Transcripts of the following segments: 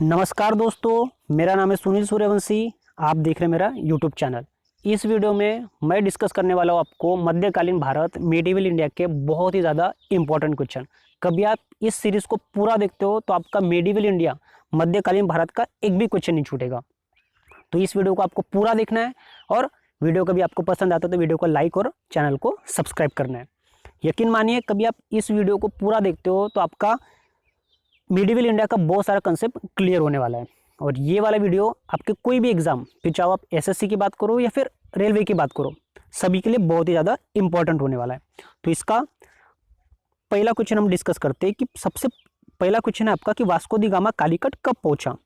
नमस्कार दोस्तों, मेरा नाम है सुनील सूर्यवंशी। आप देख रहे हैं मेरा यूट्यूब चैनल। इस वीडियो में मैं डिस्कस करने वाला हूँ आपको मध्यकालीन भारत मेडिवल इंडिया के बहुत ही ज़्यादा इंपॉर्टेंट क्वेश्चन। कभी आप इस सीरीज़ को पूरा देखते हो तो आपका मेडिवल इंडिया मध्यकालीन भारत का एक भी क्वेश्चन नहीं छूटेगा। तो इस वीडियो को आपको पूरा देखना है और वीडियो कभी आपको पसंद आता है तो वीडियो को लाइक और चैनल को सब्सक्राइब करना है। यकीन मानिए, कभी आप इस वीडियो को पूरा देखते हो तो आपका मेडिवल इंडिया का बहुत सारा कंसेप्ट क्लियर होने वाला है। और ये वाला वीडियो आपके कोई भी एग्जाम, फिर चाहे आप एसएससी की बात करो या फिर रेलवे की बात करो, सभी के लिए बहुत ही ज़्यादा इंपॉर्टेंट होने वाला है। तो इसका पहला क्वेश्चन हम डिस्कस करते हैं कि सबसे पहला क्वेश्चन है आपका कि वास्को दी गामा कालीकट कब पहुंचा।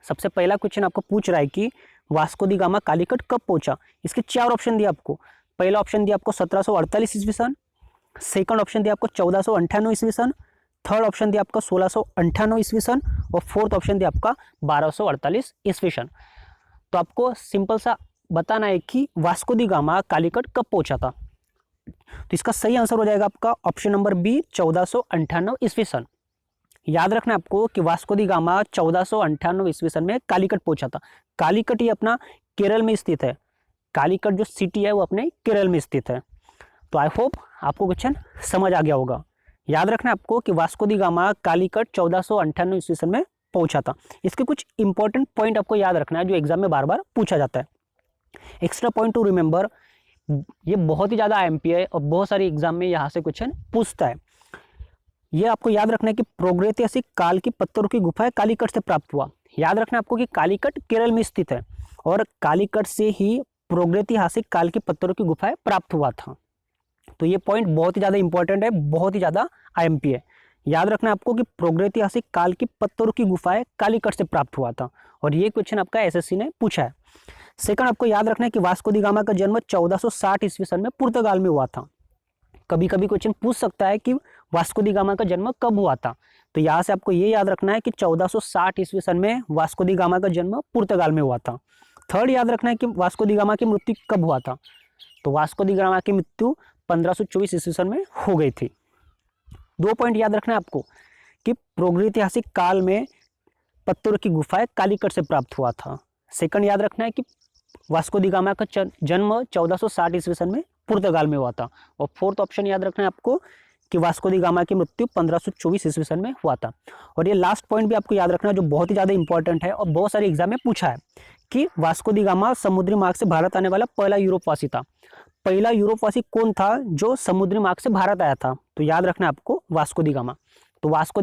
सबसे पहला क्वेश्चन आपको पूछ रहा है कि वास्को दी गामा कालीकट कब पहुंचा। इसके चार ऑप्शन दिए आपको। पहला ऑप्शन दिया आपको 1748 ईस्वी सन, सेकंड ऑप्शन दिया आपको 1498 ईस्वी सन, थर्ड ऑप्शन दिया आपका 1698 ईस्वी सन और फोर्थ ऑप्शन दिया आपका 1248 ईस्वी सन। तो आपको सिंपल सा बताना है कि वास्को दी गामा कालीकट कब पहुंचा था। तो इसका सही आंसर हो जाएगा आपका ऑप्शन नंबर बी, 1498 ईस्वी सन। याद रखना आपको कि वास्को दी गामा 1498 ईस्वी सन में कालीकट पहुंचा था। कालीकट ये अपना केरल में स्थित है। कालीकट जो सिटी है वो अपने केरल में स्थित है। तो आई होप आपको क्वेश्चन समझ आ गया होगा। याद रखना आपको कि वास्को दी गामा कालीकट 1498 ईस्वी सन में पहुंचा था। इसके कुछ इंपॉर्टेंट पॉइंट आपको याद रखना है जो एग्जाम में बार बार पूछा जाता है। एक्स्ट्रा पॉइंट टू रिमेंबर, ये बहुत ही ज़्यादा आईएमपी है और बहुत सारे एग्जाम में यहाँ से क्वेश्चन पूछता है। ये आपको याद रखना है कि प्रागैतिहासिक काल की पत्थरों की गुफाएं कालीकट से प्राप्त हुआ। याद रखना आपको कि कालीकट केरल में स्थित है और कालीकट से ही प्रागैतिहासिक काल की पत्थरों की गुफाएं प्राप्त हुआ था। तो ये पॉइंट बहुत ही ज़्यादा इंपॉर्टेंट है, बहुत ही ज़्यादा आईएमपी है। याद रखना आपको कि प्रागैतिहासिक काल की पत्थरों की गुफाएं कालीकट से प्राप्त हुआ था और ये क्वेश्चन आपका एसएससी ने पूछा है। सेकंड आपको याद रखना है कि वास्को दी गामा का जन्म 1460 ईस्वी सन में पुर्तगाल में हुआ था। कभी कभी क्वेश्चन पूछ सकता है कि वास्को दी गामा का जन्म कब हुआ था। तो यहाँ से आपको ये याद रखना है कि 1460 ईस्वी सन में वास्को दी गामा का जन्म पुर्तगाल में हुआ था। थर्ड याद रखना है कि वास्को दी गामा की मृत्यु कब हुआ था। तो वास्को दी गामा की मृत्यु 1524 ईस्वी सन में हो गई थी। दो पॉइंट याद रखना है आपको कि प्रागैतिहासिक काल में पत्थर की गुफाएं कालीकट से प्राप्त हुआ था। सेकंड याद रखना है कि वास्को दी गामा का जन्म 1460 ईस्वी सन में पुर्तगाल में हुआ था। और फोर्थ ऑप्शन याद रखना है आपको कि वास्को दी गामा की मृत्यु 1524 ईस्वी सन में हुआ था। और ये लास्ट पॉइंट भी आपको याद रखना है जो बहुत ही ज़्यादा इंपॉर्टेंट है और बहुत सारे एग्जाम में पूछा है कि वास्को दी गामा समुद्री मार्ग से भारत आने वाला पहला यूरोपवासी था। पहला यूरोपवासी कौन था जो समुद्री मार्ग से भारत आया था। तो याद रखना है आपको वास्को दी गामा। तो वास्को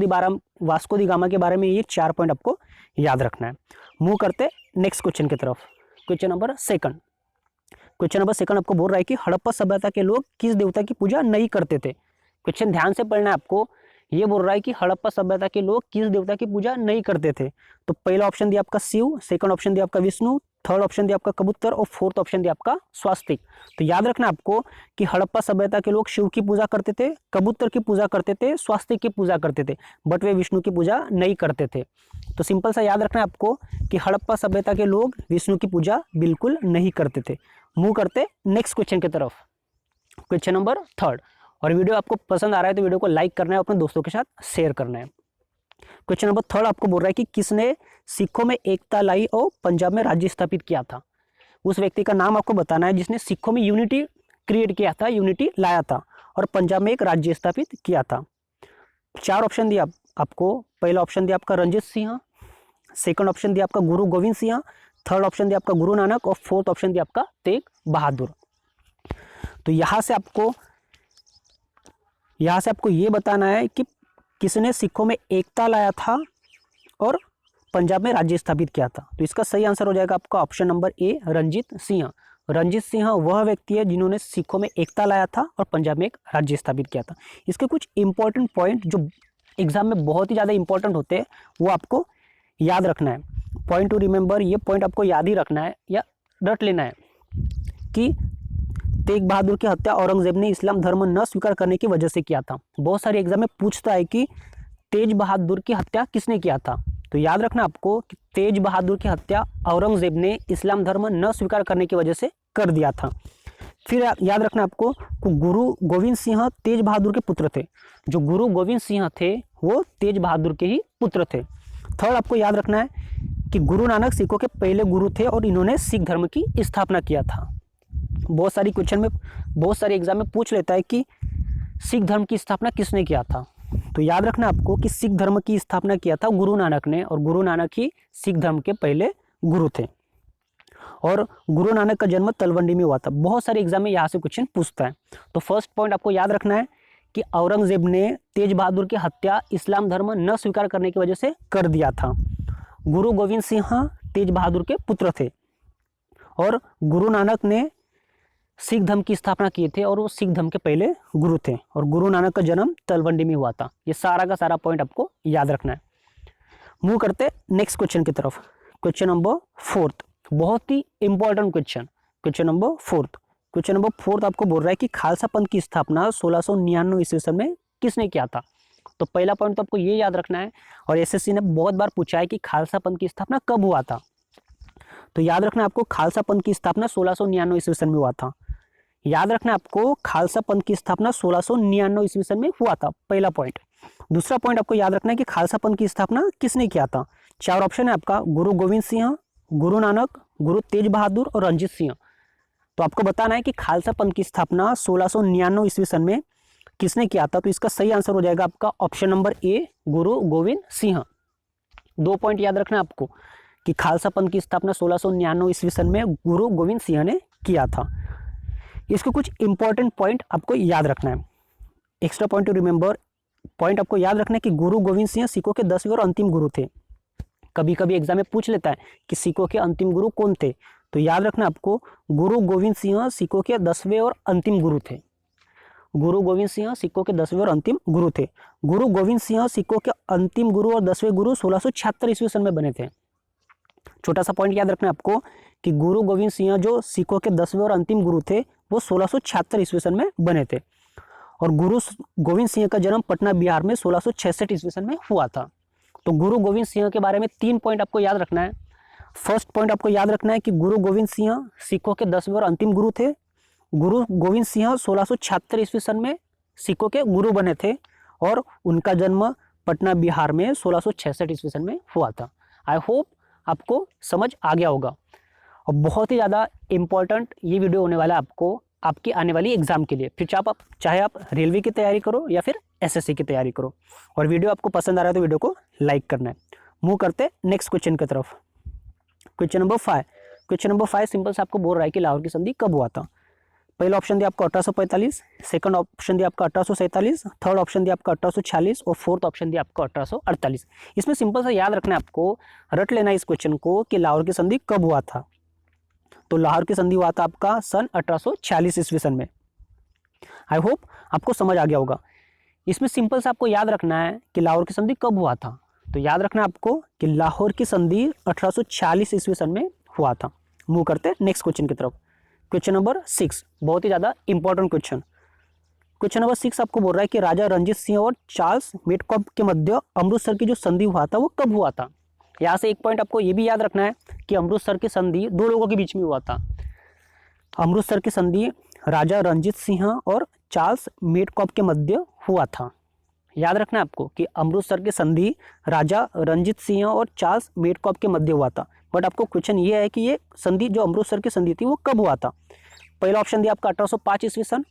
दी गामा के बारे में ये चार पॉइंट आपको याद रखना है। मूव करते नेक्स्ट क्वेश्चन की तरफ। क्वेश्चन नंबर सेकंड आपको बोल रहा है कि हड़प्पा सभ्यता के लोग किस देवता की पूजा नहीं करते थे। क्वेश्चन ध्यान से पढ़ना है आपको। ये बोल रहा है कि हड़प्पा सभ्यता के लोग किस देवता की पूजा नहीं करते थे। तो पहला ऑप्शन दिया आपका शिव, सेकंड ऑप्शन दिया आपका विष्णु, थर्ड ऑप्शन दिया आपका कबूतर और फोर्थ ऑप्शन दिया आपका स्वास्तिक। तो याद रखना आपको कि हड़प्पा सभ्यता के लोग शिव की पूजा करते थे, कबूतर की पूजा करते थे, स्वास्तिक की पूजा करते थे, बट वे विष्णु की पूजा नहीं करते थे। तो सिंपल सा याद रखना है आपको कि हड़प्पा सभ्यता के लोग विष्णु की पूजा बिल्कुल नहीं करते थे। मूव करते नेक्स्ट क्वेश्चन की तरफ। Question number third. और वीडियो आपको पसंद आ रहा है तो वीडियो को लाइक करना है, अपने दोस्तों के साथ शेयर करना है। क्वेश्चन नंबर थर्ड आपको बोल रहा है कि किसने सिखों में एकता लाई और पंजाब में राज्य स्थापित किया था। उस व्यक्ति का नाम आपको बताना है जिसने सिखों में यूनिटी क्रिएट किया था, यूनिटी लाया था और पंजाब में एक राज्य स्थापित किया था। चार ऑप्शन दिया आपको। पहला ऑप्शन दिया आपका रंजीत सिंह, सेकंड ऑप्शन दिया आपका गुरु गोविंद सिंह, थर्ड ऑप्शन दिया आपका गुरु नानक और फोर्थ ऑप्शन दिया आपका तेग बहादुर। तो यहाँ से आपको ये बताना है कि किसने सिखों में एकता लाया था और पंजाब में राज्य स्थापित किया था। तो इसका सही आंसर हो जाएगा आपका option number A, Ranjit Singh. Ranjit Singh वह व्यक्ति है जिन्होंने सिखों में एकता लाया था और पंजाब में एक राज्य स्थापित किया था। इसके कुछ इंपॉर्टेंट पॉइंट जो एग्जाम में बहुत ही ज़्यादा इंपॉर्टेंट होते हैं वो आपको याद रखना है। पॉइंट टू रिमेंबर, ये पॉइंट आपको याद ही रखना है या रट लेना है कि तेग बहादुर की हत्या औरंगजेब ने इस्लाम धर्म न स्वीकार करने की वजह से किया था। बहुत सारे एग्जाम में पूछता है कि तेज बहादुर की हत्या किसने किया था। तो याद रखना आपको कि तेज बहादुर की हत्या औरंगजेब ने इस्लाम धर्म न स्वीकार करने की वजह से कर दिया था। फिर याद रखना आपको गुरु गोविंद सिंह तेज बहादुर के पुत्र थे। जो गुरु गोविंद सिंह थे वो तेज बहादुर के ही पुत्र थे। थर्ड आपको याद रखना है कि गुरु नानक सिखों के पहले गुरु थे और इन्होंने सिख धर्म की स्थापना किया था। बहुत सारी क्वेश्चन में, बहुत सारे एग्जाम में पूछ लेता है कि सिख धर्म की स्थापना किसने किया था। तो याद रखना आपको कि सिख धर्म की स्थापना किया था गुरु नानक ने, और गुरु नानक ही सिख धर्म के पहले गुरु थे। और गुरु नानक का जन्म तलवंडी में हुआ था। बहुत सारे एग्जाम में यहाँ से क्वेश्चन पूछता है। तो फर्स्ट पॉइंट आपको याद रखना है कि औरंगजेब ने तेज बहादुर की हत्या इस्लाम धर्म न स्वीकार करने की वजह से कर दिया था। गुरु गोविंद सिंह तेज बहादुर के पुत्र थे और गुरु नानक ने सिख धर्म की स्थापना किए थे और वो सिख धर्म के पहले गुरु थे, और गुरु नानक का जन्म तलवंडी में हुआ था। ये सारा का सारा पॉइंट आपको याद रखना है। मूव करते नेक्स्ट क्वेश्चन की तरफ। क्वेश्चन नंबर 4, बहुत ही इंपॉर्टेंट क्वेश्चन। क्वेश्चन नंबर 4 आपको बोल रहा है कि खालसा पंथ की स्थापना 1699 ईस्वी सन में किसने किया था। तो पहला पॉइंट तो आपको ये याद रखना है, और एसएससी ने बहुत बार पूछा है कि खालसा पंथ की स्थापना कब हुआ था। तो याद रखना आपको खालसा पंथ की स्थापना 1699 ईस्वी सन में हुआ था। याद रखना आपको खालसा पंथ की स्थापना 1699 ईस्वी सन में हुआ था, पहला पॉइंट। दूसरा पॉइंट आपको याद रखना है कि खालसा पंथ की स्थापना किसने किया था। 4 ऑप्शन है आपका, गुरु गोविंद सिंह, गुरु नानक, गुरु तेज बहादुर और रंजीत सिंह। तो आपको बताना है कि खालसा पंथ की स्थापना 1699 ईस्वी सन में किसने किया था। तो इसका सही आंसर हो जाएगा आपका ऑप्शन नंबर ए, गुरु गोविंद सिंह। 2 पॉइंट याद रखना आपको कि खालसा पंथ की स्थापना 1699 ईस्वी सन में गुरु गोविंद सिंह ने किया था। इसको कुछ इंपॉर्टेंट पॉइंट आपको याद रखना है, extra point two remember. Point आपको याद रखना है कि गुरु गोविंद सिंह सिखों के 10वें और अंतिम गुरु थे। कभी कभी एग्जाम में पूछ लेता है कि सिखों के अंतिम गुरु कौन थे। तो याद रखना आपको गुरु गोविंद सिंह सिखों के 10वें और अंतिम गुरु थे। गुरु गोविंद सिंह सिखों के 10वें और अंतिम गुरु थे। गुरु गोविंद सिंह सिखों के अंतिम गुरु और 10वें गुरु 1676 ईस्वी सन में बने थे। छोटा सा पॉइंट याद रखना आपको कि गुरु गोविंद सिंह जो सिखों के 10वें और अंतिम गुरु थे वो 1676 ईस्वी सन में बने थे, और गुरु गोविंद सिंह का जन्म पटना बिहार में 1666 ईस्वी सन में हुआ था। तो गुरु गोविंद सिंह के बारे में 3 पॉइंट आपको याद रखना है। फर्स्ट पॉइंट आपको याद रखना है कि गुरु गोविंद सिंह सिखों के 10वें और अंतिम गुरु थे। गुरु गोविंद सिंह 1676 ईस्वी सन में सिखों के गुरु बने थे, और उनका जन्म पटना बिहार में 1666 ईस्वी सन में हुआ था। आई होप आपको समझ आ गया होगा, और बहुत ही ज़्यादा इम्पॉर्टेंट ये वीडियो होने वाला है आपको आपकी आने वाली एग्जाम के लिए। फिर चाहे आप रेलवे की तैयारी करो या फिर एसएससी की तैयारी करो। और वीडियो आपको पसंद आ रहा है तो वीडियो को लाइक करना है। मूव करते नेक्स्ट क्वेश्चन की तरफ। Question number 5। Question number 5 simple से आपको बोल रहा है कि लाहौर की संधि कब हुआ था। पहला ऑप्शन दिया आपका 1845, सेकंड ऑप्शन दिया आपका 1847, थर्ड ऑप्शन दिया आपका 1846 और फोर्थ ऑप्शन दिया आपका 1848। इसमें सिंपल सा याद रखना है आपको, रट लेना इस क्वेश्चन को कि लाहौर की संधि कब हुआ था। तो लाहौर की संधि हुआ था आपका सन 1846 ईस्वी सन में। आई होप आपको समझ आ गया होगा। इसमें सिंपल सा आपको याद रखना है कि लाहौर की संधि कब हुआ था। तो याद रखना आपको कि लाहौर की संधि 1846 ईस्वी सन में हुआ था। मूव करते हैं नेक्स्ट क्वेश्चन की तरफ। क्वेश्चन नंबर 6, बहुत ही ज़्यादा इंपॉर्टेंट क्वेश्चन। क्वेश्चन नंबर 6 आपको बोल रहा है कि राजा रंजीत सिंह और चार्ल्स मेडकॉफ के मध्य अमृतसर की जो संधि हुआ था वो कब हुआ था। यहाँ से एक पॉइंट आपको ये भी याद रखना है कि अमृतसर की संधि 2 लोगों के बीच में हुआ था। अमृतसर की संधि राजा रंजीत सिंह और चार्ल्स मेडकॉफ के मध्य हुआ था। याद रखना है आपको कि अमृतसर की संधि राजा रंजीत सिंह और चार्ल्स मेडकॉफ के मध्य हुआ था। बट आपको क्वेश्चन ये है कि ये संधि जो अमृतसर की संधि थी वो कब हुआ था। पहला ऑप्शन दिया आपका 1805 ईस्वी सन,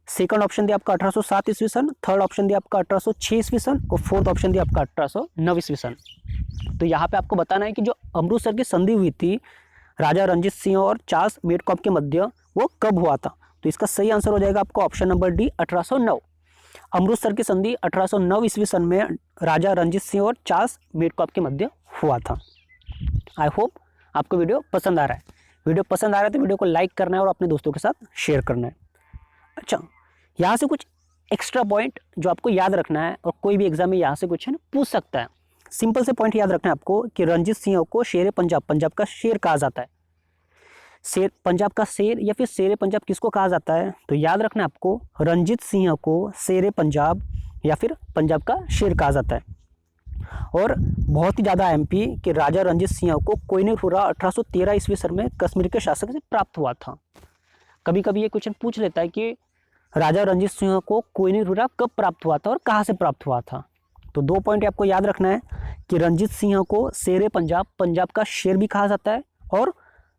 सेकंड ऑप्शन दिया आपका 1807 ईस्वी सन, थर्ड ऑप्शन दिया आपका 1806 ईस्वी सन और फोर्थ ऑप्शन दिया आपका 1809 ईस्वी सन। तो यहाँ पे आपको बताना है कि जो अमृतसर की संधि हुई थी राजा रंजीत सिंह और चार्ल्स मेडकॉफ के मध्य वो कब हुआ था। तो इसका सही आंसर हो जाएगा आपका ऑप्शन नंबर डी, 1809। अमृतसर की संधि 1809 ईस्वी सन में राजा रंजीत सिंह और चार्ल्स मेडकॉफ के मध्य हुआ था। आई होप आपको वीडियो पसंद आ रहा है। वीडियो पसंद आ रहा है तो वीडियो को लाइक करना है और अपने दोस्तों के साथ शेयर करना है। अच्छा, यहाँ से कुछ एक्स्ट्रा पॉइंट जो आपको याद रखना है, और कोई भी एग्जाम में यहाँ से क्वेश्चन पूछ सकता है। सिंपल से पॉइंट याद रखना है आपको कि रंजीत सिंह को शेर पंजाब, पंजाब का शेर कहा जाता है। शेर पंजाब का शेर या फिर शेर पंजाब किसको कहा जाता है। तो याद रखना आपको रंजीत सिंह को शेर पंजाब या फिर पंजाब का शेर कहा जाता है। और बहुत ही ज़्यादा एमपी कि राजा रंजीत सिंह को कोहिनूर 1813 ईस्वी सन में कश्मीर के शासक से प्राप्त हुआ था। कभी कभी ये क्वेश्चन पूछ लेता है कि राजा रंजीत सिंह को कोहिनूर कब प्राप्त हुआ था और कहाँ से प्राप्त हुआ था। तो 2 पॉइंट आपको याद रखना है कि रंजीत सिंह को शेरे पंजाब, पंजाब का शेर भी कहा जाता है, और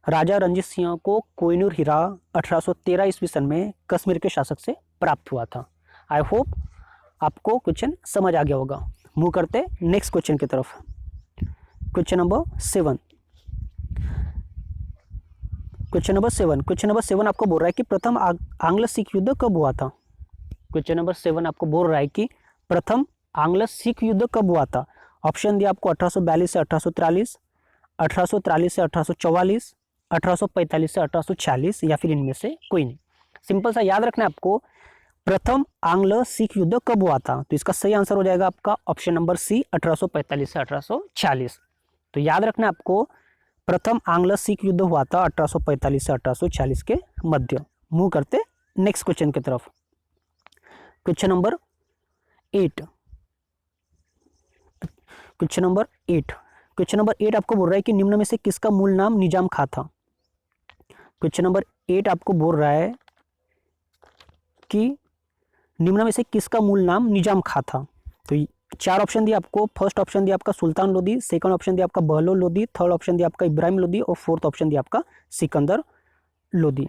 राजा रंजीत सिंह को कोहिनूर हीरा 1813 ईस्वी सन में कश्मीर के शासक से प्राप्त हुआ था। आई होप आपको क्वेश्चन समझ आ गया होगा। मूव करते नेक्स्ट क्वेश्चन की तरफ। Question number 7। क्वेश्चन नंबर 7 आपको बोल रहा है कि प्रथम आंग्ल सिख युद्ध कब हुआ था। क्वेश्चन नंबर 7 आपको बोल रहा है कि प्रथम आंग्ल सिख युद्ध कब हुआ था। ऑप्शन दिया आपको 1842 से 1843, 1843 से 1844, 1845 से 1846, या फिर इनमें से कोई नहीं। सिंपल सा याद रखना है आपको, प्रथम आंग्ल सिख युद्ध कब हुआ था। तो इसका सही आंसर हो जाएगा आपका ऑप्शन नंबर सी, 1845 से 1846। तो याद रखना है आपको, प्रथम आंग्ल सिख युद्ध हुआ था 1845 से 1846 के मध्य। मूव करते नेक्स्ट क्वेश्चन की तरफ। Question number 8। क्वेश्चन नंबर 8 आपको बोल रहा है कि निम्न में से किसका मूल नाम निजाम खां था। क्वेश्चन नंबर 8 आपको बोल रहा है कि निम्न में से किसका मूल नाम निजाम खां था। तो 4 ऑप्शन दिया आपको। फर्स्ट ऑप्शन दिया आपका सुल्तान लोदी, सेकंड ऑप्शन दिया आपका बहलोल लोदी, थर्ड ऑप्शन दिया आपका इब्राहिम लोदी, और फोर्थ ऑप्शन दिया आपका सिकंदर लोदी।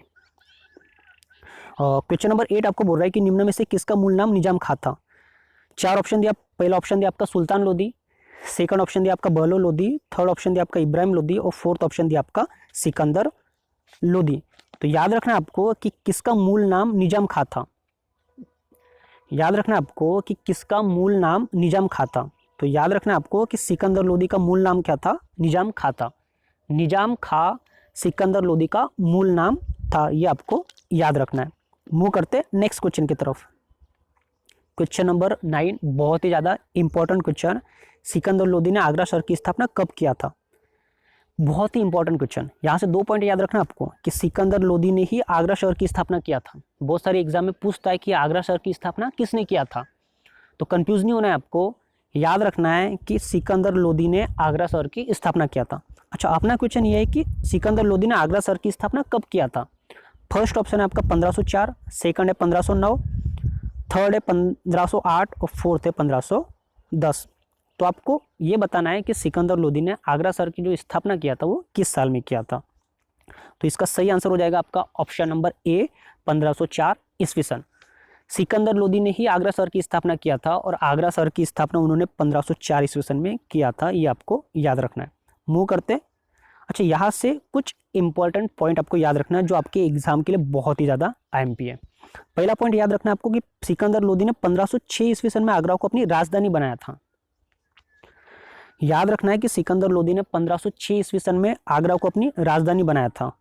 क्वेश्चन नंबर 8 आपको बोल रहा है कि निम्न में से किसका मूल नाम निजाम खां था। 4 ऑप्शन दिया। पहला ऑप्शन दिया आपका सुल्तान लोदी, सेकंड ऑप्शन दिया आपका बहलोल लोदी, थर्ड ऑप्शन दिया आपका इब्राहिम लोदी, और फोर्थ ऑप्शन दिया आपका सिकंदर लोदी। तो याद रखना आपको कि किसका मूल नाम निजाम खां था। याद रखना आपको कि किसका मूल नाम निजाम खां था। तो याद रखना आपको कि सिकंदर लोदी का मूल नाम क्या था, निजाम खां था। निजाम खां सिकंदर लोदी का मूल नाम था, ये आपको याद रखना है। मूव करते नेक्स्ट क्वेश्चन की तरफ। क्वेश्चन नंबर 9 बहुत ही ज़्यादा इंपॉर्टेंट क्वेश्चन। सिकंदर लोदी ने आगरा शहर की स्थापना कब किया था। बहुत ही इंपॉर्टेंट क्वेश्चन। यहाँ से 2 पॉइंट याद रखना आपको कि सिकंदर लोदी ने ही आगरा शहर की स्थापना किया था। बहुत सारे एग्जाम में पूछता है कि आगरा शहर की स्थापना किसने किया था, तो कंफ्यूज नहीं होना है आपको। याद रखना है कि सिकंदर लोदी ने आगरा शहर की स्थापना किया था। अच्छा, अपना क्वेश्चन ये है कि सिकंदर लोदी ने आगरा शहर की स्थापना कब किया था। फर्स्ट ऑप्शन है आपका 1504, सेकंड है 1509, थर्ड है 1508, और फोर्थ है 1510। तो आपको ये बताना है कि सिकंदर लोदी ने आगरा शहर की जो स्थापना किया था वो किस साल में किया था। तो इसका सही आंसर हो जाएगा आपका ऑप्शन नंबर ए, 1504 ईस्वी सन। सिकंदर लोदी ने ही आगरा शहर की स्थापना किया था, और आगरा शहर की स्थापना उन्होंने 1504 ईस्वी सन में किया था, ये आपको याद रखना है। मूव करते। अच्छा, यहाँ से कुछ इंपॉर्टेंट पॉइंट आपको याद रखना है जो आपके एग्जाम के लिए बहुत ही ज़्यादा IMP है। पहला पॉइंट याद रखना है आपको कि सिकंदर लोदी ने 1506 ईस्वी सन में आगरा को अपनी राजधानी बनाया था। याद रखना है कि सिकंदर लोदी ने 1506 ईस्वी सन में आगरा को अपनी राजधानी बनाया था,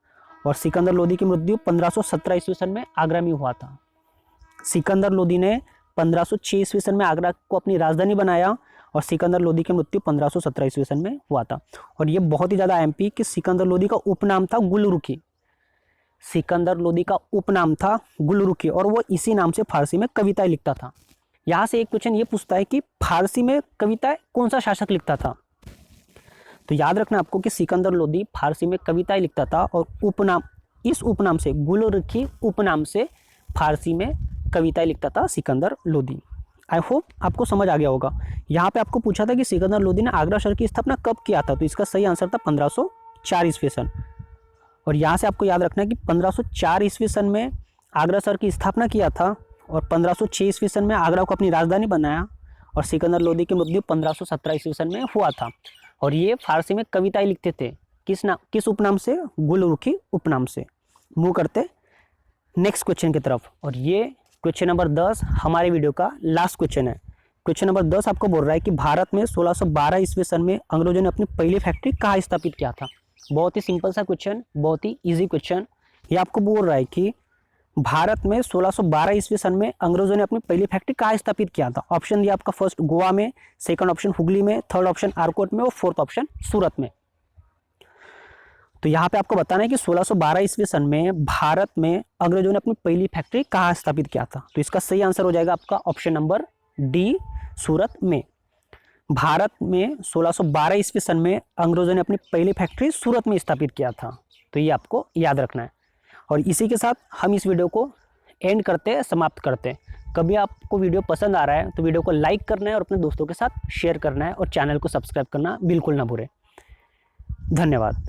और सिकंदर लोदी की मृत्यु 1517 ईस्वी सन में आगरा में हुआ था। सिकंदर लोदी ने 1506 ईस्वी सन में आगरा को अपनी राजधानी बनाया, और सिकंदर लोदी की मृत्यु 1517 ईस्वी सन में हुआ था। और ये बहुत ही ज़्यादा IMP कि सिकंदर लोदी का उपनाम था गुलरुखी। सिकंदर लोदी का उपनाम था गुलरुखी, और वो इसी नाम से फारसी में कविताएं लिखता था। यहाँ से एक क्वेश्चन ये पूछता है कि फारसी में कविताएं कौन सा शासक लिखता था। तो याद रखना आपको कि सिकंदर लोदी फारसी में कविताएं लिखता था, और उपनाम, इस उपनाम से, गुलरुखी उपनाम से फारसी में कविताएं लिखता था सिकंदर लोदी। आई होप आपको समझ आ गया होगा। यहाँ पे आपको पूछा था कि सिकंदर लोदी ने आगरा शहर की स्थापना कब किया था, तो इसका सही आंसर था 1504 ईस्वी सन। और यहाँ से आपको याद रखना है कि 1504 ईस्वी सन में आगरा शहर की स्थापना किया था, और 1506 ईस्वी सन में आगरा को अपनी राजधानी बनाया, और सिकंदर लोदी की मृत्यु 1517 ईस्वी सन में हुआ था। और ये फारसी में कविताएं लिखते थे, किस उपनाम से, गुलरुखी उपनाम से। मूव करते नेक्स्ट क्वेश्चन की तरफ, और ये क्वेश्चन नंबर 10 हमारे वीडियो का लास्ट क्वेश्चन है। क्वेश्चन नंबर 10 आपको बोल रहा है कि भारत में 1612 ईस्वी सन में अंग्रेजों ने अपनी पहली फैक्ट्री कहाँ स्थापित किया था। बहुत ही सिंपल सा क्वेश्चन, बहुत ही इजी क्वेश्चन। ये आपको बोल रहा है कि भारत में 1612 ईस्वी सन में अंग्रेजों ने अपनी पहली फैक्ट्री कहाँ स्थापित किया था। ऑप्शन दिया आपका फर्स्ट गोवा में, सेकंड ऑप्शन हुगली में, थर्ड ऑप्शन आरकोट में, और फोर्थ ऑप्शन सूरत में। तो यहाँ पे आपको बताना है कि 1612 ईस्वी सन में भारत में अंग्रेजों ने अपनी पहली फैक्ट्री कहाँ स्थापित किया था। तो इसका सही आंसर हो जाएगा आपका ऑप्शन नंबर डी, सूरत में। भारत में 1612 ईस्वी सन में अंग्रेजों ने अपनी पहली फैक्ट्री सूरत में स्थापित किया था। तो ये आपको याद रखना है। और इसी के साथ हम इस वीडियो को एंड करते हैं, समाप्त करते हैं। कभी आपको वीडियो पसंद आ रहा है तो वीडियो को लाइक करना है और अपने दोस्तों के साथ शेयर करना है और चैनल को सब्सक्राइब करना बिल्कुल ना भूलें। धन्यवाद।